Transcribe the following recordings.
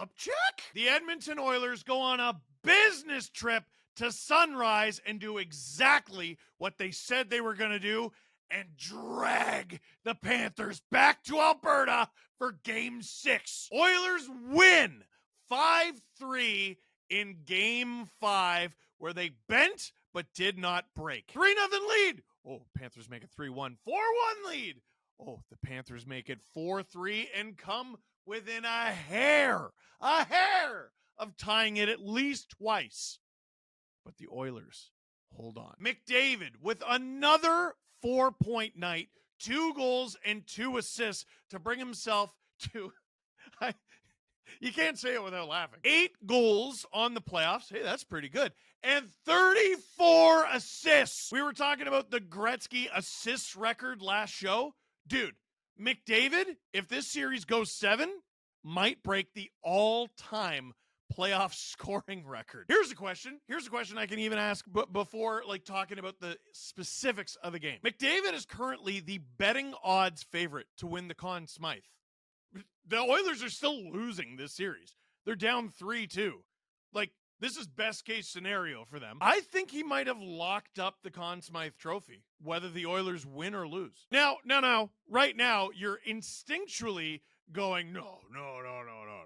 Kupchak? The Edmonton Oilers go on a business trip to Sunrise and do exactly what they said they were going to do and drag the Panthers back to Alberta for Game 6. Oilers win 5-3 in Game 5, where they bent but did not break. 3-0 lead. Oh, Panthers make it 3-1. 4-1 lead. Oh, the Panthers make it 4-3 and come within a hair of tying it at least twice. But the Oilers hold on. McDavid with another 4-point night, 2 goals and 2 assists to bring himself to, you can't say it without laughing, 8 goals on the playoffs. Hey, that's pretty good. And 34 assists. We were talking about the Gretzky assists record last show. Dude, McDavid, if this series goes 7, might break the all-time playoff scoring record. Here's a question I can even ask before talking about the specifics of the game. McDavid is currently the betting odds favorite to win the Conn Smythe. The Oilers are still losing this series. They're down 3-2. This is best case scenario for them. I think he might have locked up the Conn Smythe trophy, whether the Oilers win or lose. Now, right now, you're instinctually going, no.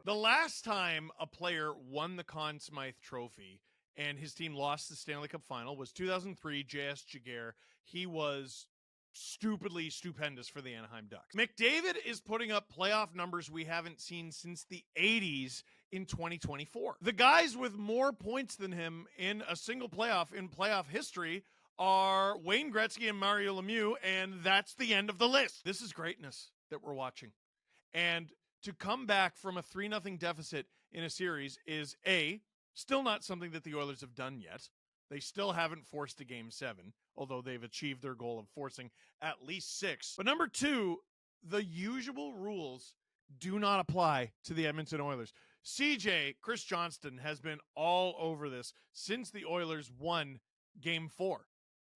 The last time a player won the Conn Smythe trophy and his team lost the Stanley Cup Final was 2003, J.S. Jaguar. He was stupidly stupendous for the Anaheim Ducks. McDavid is putting up playoff numbers we haven't seen since the 80s in 2024. The guys with more points than him in a single playoff in playoff history are Wayne Gretzky and Mario Lemieux, and that's the end of the list. This is greatness that we're watching. And to come back from a 3-0 deficit in a series is still not something that the Oilers have done yet. They still haven't forced a Game 7, although they've achieved their goal of forcing at least 6. But number 2, the usual rules do not apply to the Edmonton Oilers. CJ, Chris Johnston, has been all over this since the Oilers won Game 4.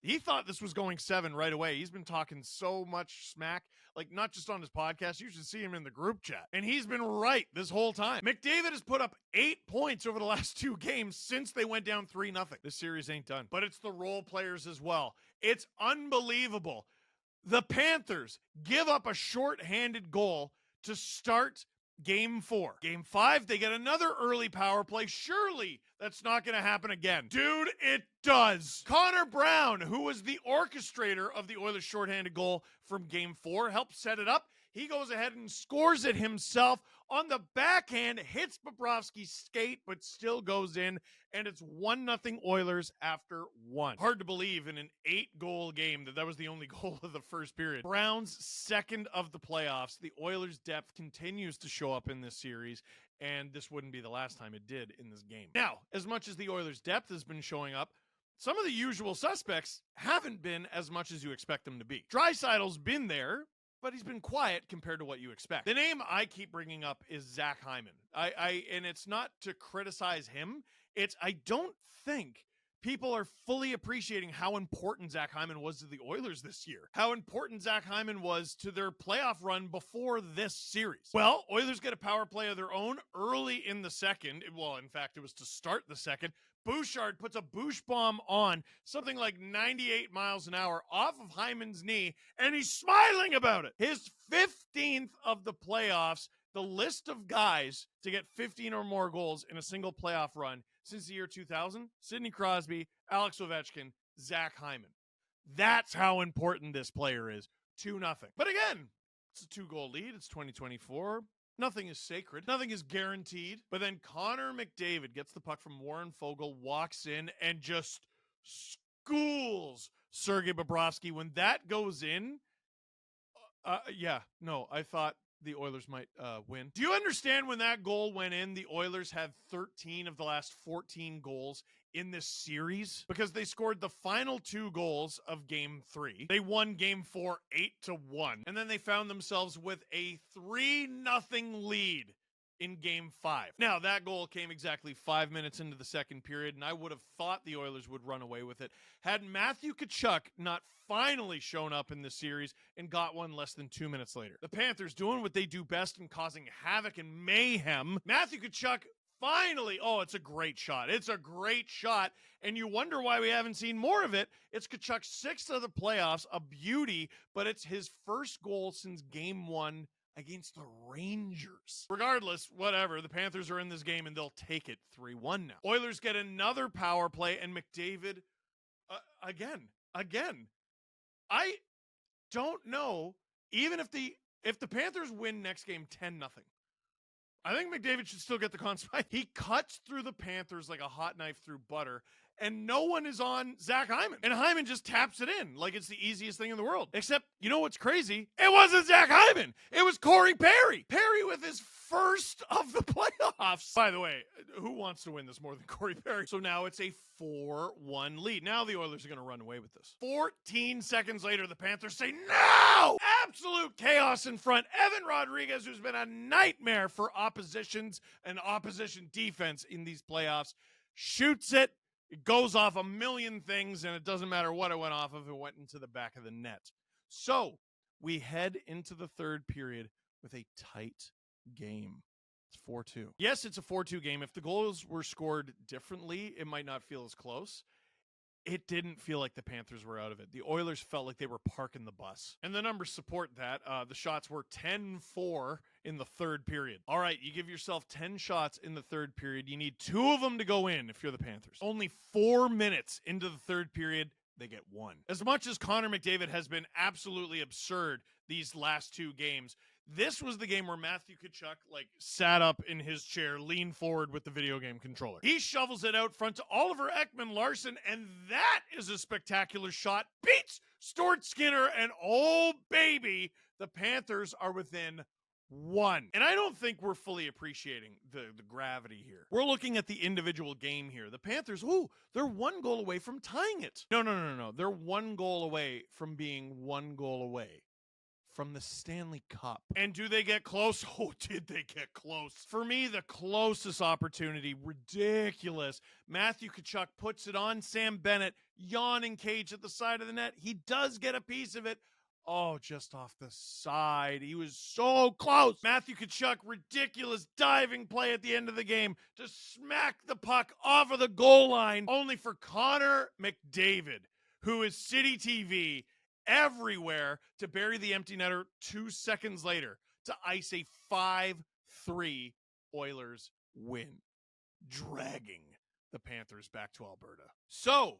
He thought this was going 7 right away. He's been talking so much smack, not just on his podcast. You should see him in the group chat. And he's been right this whole time. McDavid has put up 8 points over the last 2 games since they went down 3-0. This series ain't done. But it's the role players as well. It's unbelievable. The Panthers give up a shorthanded goal to start Game 4. Game 5, they get another early power play. Surely that's not going to happen again. Dude, it does. Connor Brown, who was the orchestrator of the Oilers' shorthanded goal from Game 4, helped set it up. He goes ahead and scores it himself on the backhand, hits Bobrovsky's skate, but still goes in, and it's 1-0 Oilers after 1. Hard to believe in an 8-goal game that was the only goal of the first period. Brown's second of the playoffs. The Oilers' depth continues to show up in this series, and this wouldn't be the last time it did in this game. Now, as much as the Oilers' depth has been showing up, some of the usual suspects haven't been as much as you expect them to be. Draisaitl's been there, but he's been quiet compared to what you expect. The name I keep bringing up is Zach Hyman. And it's not to criticize him. I don't think people are fully appreciating how important Zach Hyman was to the Oilers this year. How important Zach Hyman was to their playoff run before this series. Well, Oilers get a power play of their own early in the second. Well, in fact, it was to start the second. Bouchard puts a Bouch bomb on something like 98 miles an hour off of Hyman's knee, and he's smiling about it. His 15th of the playoffs, the list of guys to get 15 or more goals in a single playoff run since the year 2000, Sidney Crosby, Alex Ovechkin, Zach Hyman. That's how important this player is. 2-0. But again, it's a 2-goal lead. It's 2024. Nothing is sacred. Nothing is guaranteed. But then Connor McDavid gets the puck from Warren Fogle, walks in, and just schools Sergei Bobrovsky. When that goes in, I thought the Oilers might win. Do you understand when that goal went in, the Oilers had 13 of the last 14 goals in this series? Because they scored the final 2 goals of Game 3. They won Game 4 8-1. And then they found themselves with a 3-0 lead in Game 5. Now, that goal came exactly 5 minutes into the second period, and I would have thought the Oilers would run away with it had Matthew Tkachuk not finally shown up in this series and got one less than 2 minutes later. The Panthers doing what they do best and causing havoc and mayhem. Matthew Tkachuk finally, it's a great shot. It's a great shot, and you wonder why we haven't seen more of it. It's Tkachuk's 6th of the playoffs, a beauty, but it's his first goal since Game 1 against the Rangers. Regardless, whatever, the Panthers are in this game, and they'll take it 3-1 now. Oilers get another power play, and McDavid, again. I don't know, even if the Panthers win next game 10-0, I think McDavid should still get the conspite. He cuts through the Panthers like a hot knife through butter, and no one is on Zach Hyman. And Hyman just taps it in like it's the easiest thing in the world. Except, you know what's crazy? It wasn't Zach Hyman. It was Corey Perry. Perry with his first of the playoffs. By the way, who wants to win this more than Corey Perry? So now it's a 4-1 lead. Now the Oilers are going to run away with this. 14 seconds later, the Panthers say no! Absolute chaos in front. Evan Rodriguez, who's been a nightmare for oppositions and opposition defense in these playoffs, shoots it. It goes off a million things, and it doesn't matter what it went off of. It went into the back of the net. So we head into the third period with a tight game. It's 4-2. Yes, it's a 4-2 game. If the goals were scored differently, it might not feel as close. It didn't feel like the Panthers were out of it. The Oilers felt like they were parking the bus. And the numbers support that. The shots were 10-4 in the third period. All right, you give yourself 10 shots in the third period. You need 2 of them to go in if you're the Panthers. Only 4 minutes into the third period, they get 1. As much as Connor McDavid has been absolutely absurd these last 2 games, this was the game where Matthew Tkachuk sat up in his chair, leaned forward with the video game controller. He shovels it out front to Oliver Ekman-Larsson, and that is a spectacular shot. Beats Stuart Skinner, and oh baby, the Panthers are within 1. And I don't think we're fully appreciating the gravity here. We're looking at the individual game here. The Panthers, they're 1 goal away from tying it. No. They're 1 goal away from being 1 goal away from the Stanley Cup. And do they get close? Oh, did they get close? For me, the closest opportunity, ridiculous. Matthew Tkachuk puts it on Sam Bennett, yawning cage at the side of the net. He does get a piece of it. Oh, just off the side. He was so close. Matthew Tkachuk, ridiculous diving play at the end of the game to smack the puck off of the goal line, only for Connor McDavid, who is City TV everywhere, to bury the empty netter 2 seconds later to ice a 5-3 Oilers win, dragging the Panthers back to Alberta. So,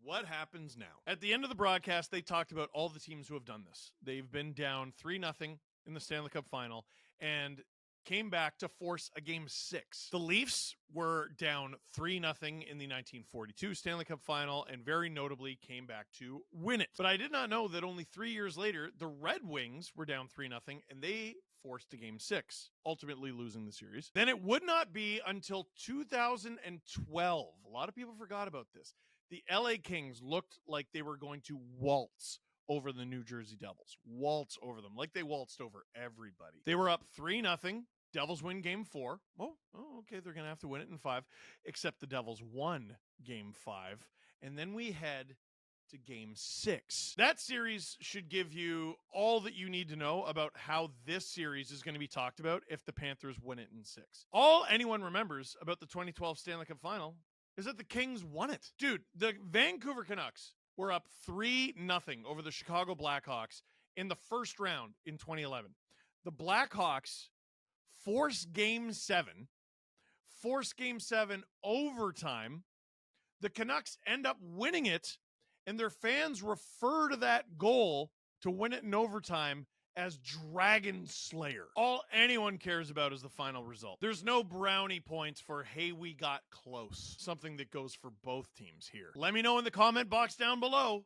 what happens now? At the end of the broadcast, they talked about all the teams who have done this. They've been down 3-0 in the Stanley Cup Final and came back to force a Game 6. The Leafs were down 3-0 in the 1942 Stanley Cup Final and very notably came back to win it. But I did not know that only 3 years later, the Red Wings were down 3-0 and they forced a Game 6, ultimately losing the series. Then it would not be until 2012. A lot of people forgot about this. The LA Kings looked like they were going to waltz over the New Jersey Devils. Waltz over them, like they waltzed over everybody. They were up 3-0. Devils win Game 4. Oh, okay, they're going to have to win it in 5, except the Devils won Game 5. And then we head to Game 6. That series should give you all that you need to know about how this series is going to be talked about if the Panthers win it in 6. All anyone remembers about the 2012 Stanley Cup Final is that the Kings won it. Dude, the Vancouver Canucks were up 3-0 over the Chicago Blackhawks in the first round in 2011. The Blackhawks force Game 7 overtime. The Canucks end up winning it, and their fans refer to that goal to win it in overtime as Dragon Slayer. All anyone cares about is the final result. There's no brownie points for, hey, we got close. Something that goes for both teams here. Let me know in the comment box down below.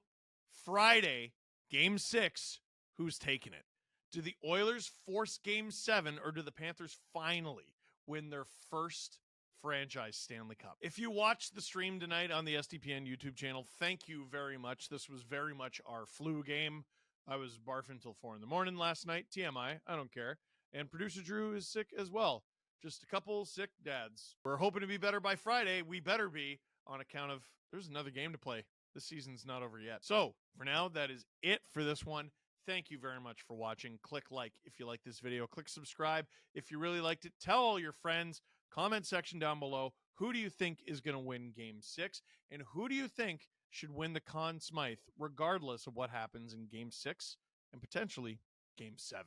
Friday, Game 6, who's taking it? Do the Oilers force Game 7, or do the Panthers finally win their first franchise Stanley Cup? If you watched the stream tonight on the SDPN YouTube channel, thank you very much. This was very much our flu game. I was barfing until 4 in the morning last night. TMI, I don't care. And producer Drew is sick as well. Just a couple sick dads. We're hoping to be better by Friday. We better be, on account of there's another game to play. The season's not over yet. So for now, that is it for this one. Thank you very much for watching. Click like if you like this video. Click subscribe if you really liked it. Tell all your friends. Comment section down below. Who do you think is going to win Game 6? And who do you think should win the Conn Smythe, regardless of what happens in Game 6 and potentially Game 7?